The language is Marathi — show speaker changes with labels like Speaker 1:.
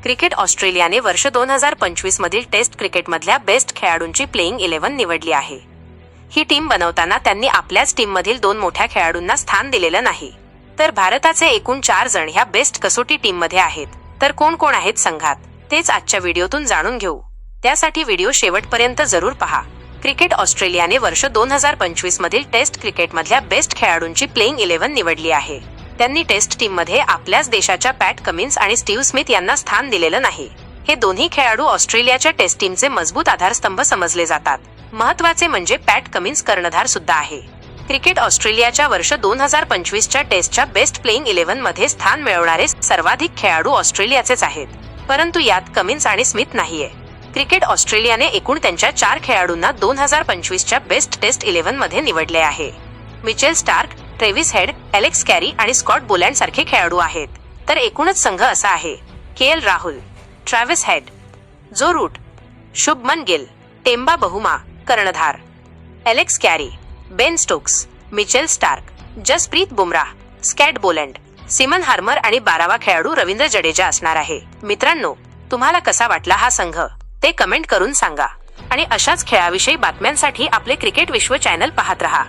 Speaker 1: क्रिकेट ऑस्ट्रेलियाने वर्ष 2025 मधील टेस्ट क्रिकेटमधल्या बेस्ट खेळाडूंची प्लेइंग 11 निवडली आहे. ही टीम बनवताना त्यांनी आपल्याच टीममधील 2 मोठ्या खेळाडूंना स्थान दिलेलं नाही. तर भारताचे एकूण 4 जण ह्या बेस्ट कसोटी टीममध्ये आहेत. तर कोण कोण आहेत संघात तेच आजच्या व्हिडिओतून जाणून घेऊ. त्यासाठी व्हिडिओ शेवटपर्यंत जरूर पहा. क्रिकेट ऑस्ट्रेलियाने वर्ष 2025 मधील टेस्ट क्रिकेटमधल्या बेस्ट खेळाडूंची प्लेइंग 11 निवडली आहे. त्यांनी टेस्ट टीममध्ये आपल्याच देशाच्या पॅट कमिन्स आणि स्टीव्ह स्मिथ यांना स्थान दिलेलं नाही. हे दोन्ही खेळाडू ऑस्ट्रेलियाच्या टेस्ट टीमचे मजबूत आधारस्तंभ समजले जातात. महत्त्वाचे म्हणजे पॅट कमिन्स कर्णधार सुद्धा आहे. क्रिकेट ऑस्ट्रेलियाच्या वर्ष 2025च्या टेस्टच्या बेस्ट प्लेइंग 11 मध्ये स्थान मिळवणारे सर्वाधिक खेळाडू ऑस्ट्रेलियाचेच आहेत. परंतु यात कमिन्स आणि स्मिथ नाहीये. क्रिकेट ऑस्ट्रेलियाने एकूण त्यांच्या 4 खेळाडूंना 2025च्या बेस्ट टेस्ट 11 मध्ये निवडले आहे. Mitchell Starc, Travis Head, Alex Carey आणि स्कॉट बोलँड सारखे खेळाडू आहेत. तर एकूणच संघ असा आहे: K. Rahul, Travis Head, Joe Root, Shubman Gill, Temba Bavuma कर्णधार, Alex Carey, Ben Stokes, Mitchell Starc, Jasprit Bumrah, Scott Boland, Simon Harmer आणि 12वा खेळाडू रवींद्र जडेजा असणार आहे. मित्रांनो, तुम्हाला कसा वाटला हा संघ ते कमेंट करून सांगा. आणि अशाच खेळाविषयी बातम्यांसाठी आपले क्रिकेट विश्व चॅनल पाहत रहा.